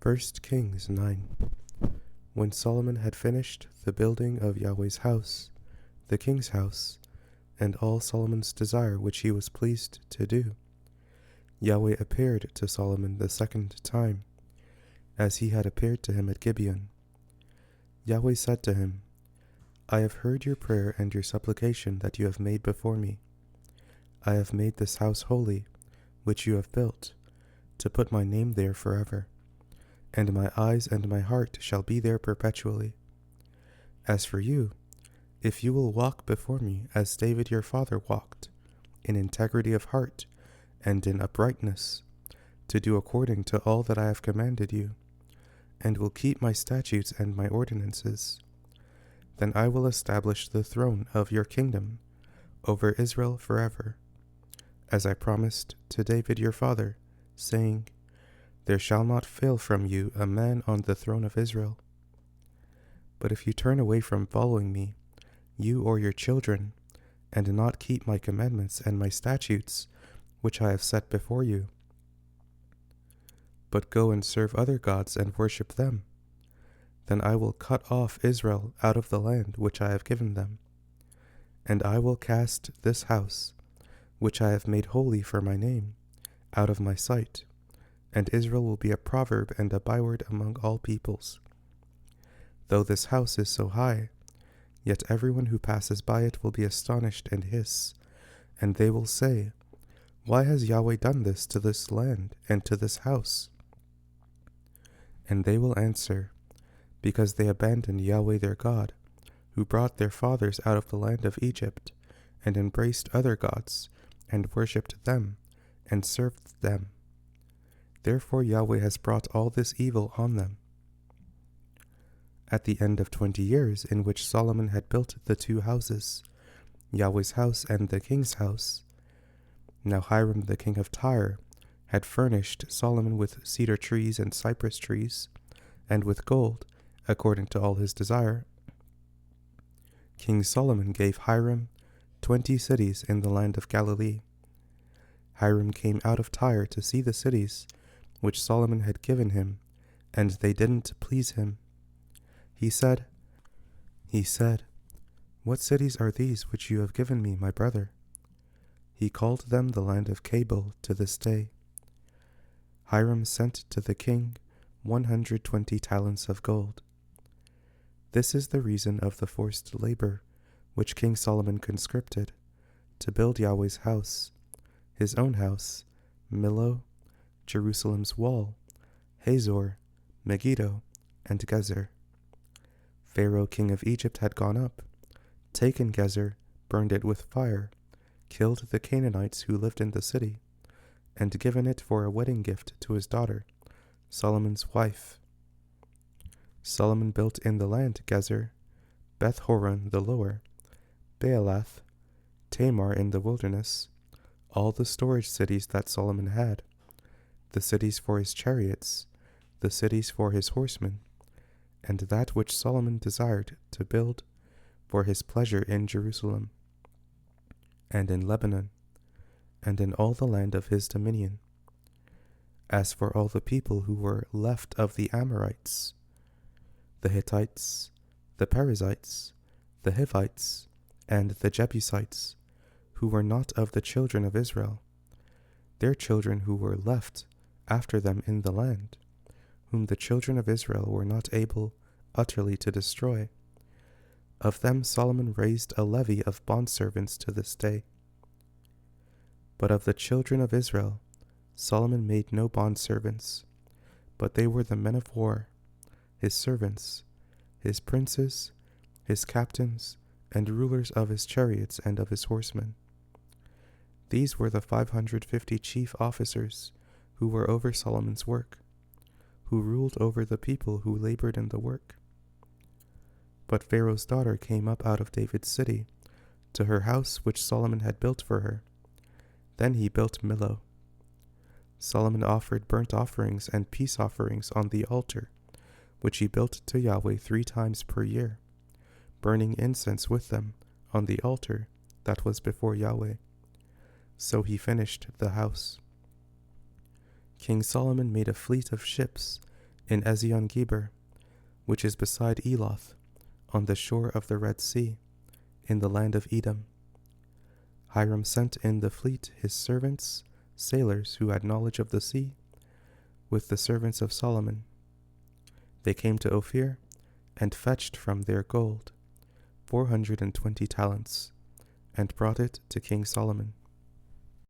1 Kings 9. When Solomon had finished the building of Yahweh's house, the king's house, and all Solomon's desire which he was pleased to do, Yahweh appeared to Solomon the second time, as he had appeared to him at Gibeon. Yahweh said to him, I have heard your prayer and your supplication that you have made before me. I have made this house holy, which you have built, to put my name there forever, and my eyes and my heart shall be there perpetually. As for you, if you will walk before me as David your father walked, in integrity of heart and in uprightness, to do according to all that I have commanded you, and will keep my statutes and my ordinances, then I will establish the throne of your kingdom over Israel forever, as I promised to David your father, saying, There shall not fail from you a man on the throne of Israel. But if you turn away from following me, you or your children, and not keep my commandments and my statutes, which I have set before you, but go and serve other gods and worship them, then I will cut off Israel out of the land which I have given them, and I will cast this house, which I have made holy for my name, out of my sight, and Israel will be a proverb and a byword among all peoples. Though this house is so high, yet everyone who passes by it will be astonished and hiss, and they will say, Why has Yahweh done this to this land and to this house? And they will answer, Because they abandoned Yahweh their God, who brought their fathers out of the land of Egypt, and embraced other gods, and worshipped them, and served them. Therefore Yahweh has brought all this evil on them. At the end of 20 years, in which Solomon had built the two houses, Yahweh's house and the king's house, now Hiram the king of Tyre had furnished Solomon with cedar trees and cypress trees, and with gold, according to all his desire. King Solomon gave Hiram 20 cities in the land of Galilee. Hiram came out of Tyre to see the cities which Solomon had given him, and they didn't please him. He said, What cities are these which you have given me, my brother? He called them the land of Cabul to this day. Hiram sent to the king 120 talents of gold. This is the reason of the forced labor which King Solomon conscripted to build Yahweh's house, his own house, Millo, Jerusalem's wall, Hazor, Megiddo, and Gezer. Pharaoh king of Egypt had gone up, taken Gezer, burned it with fire, killed the Canaanites who lived in the city, and given it for a wedding gift to his daughter, Solomon's wife. Solomon built in the land Gezer, Beth-horon the lower, Baalath, Tamar in the wilderness, all the storage cities that Solomon had, the cities for his chariots, the cities for his horsemen, and that which Solomon desired to build for his pleasure in Jerusalem, and in Lebanon, and in all the land of his dominion. As for all the people who were left of the Amorites, the Hittites, the Perizzites, the Hivites, and the Jebusites, who were not of the children of Israel, their children who were left after them in the land, whom the children of Israel were not able utterly to destroy, of them Solomon raised a levy of bondservants to this day. But of the children of Israel Solomon made no bondservants, but they were the men of war, his servants, his princes, his captains, and rulers of his chariots and of his horsemen. These were the 550 chief officers who were over Solomon's work, who ruled over the people who labored in the work. But Pharaoh's daughter came up out of David's city to her house which Solomon had built for her. Then he built Millo. Solomon offered burnt offerings and peace offerings on the altar, which he built to Yahweh 3 times per year, burning incense with them on the altar that was before Yahweh. So he finished the house. King Solomon made a fleet of ships in Ezion Geber, which is beside Eloth, on the shore of the Red Sea, in the land of Edom. Hiram sent in the fleet his servants, sailors who had knowledge of the sea, with the servants of Solomon. They came to Ophir, and fetched from there gold, 420 talents, and brought it to King Solomon.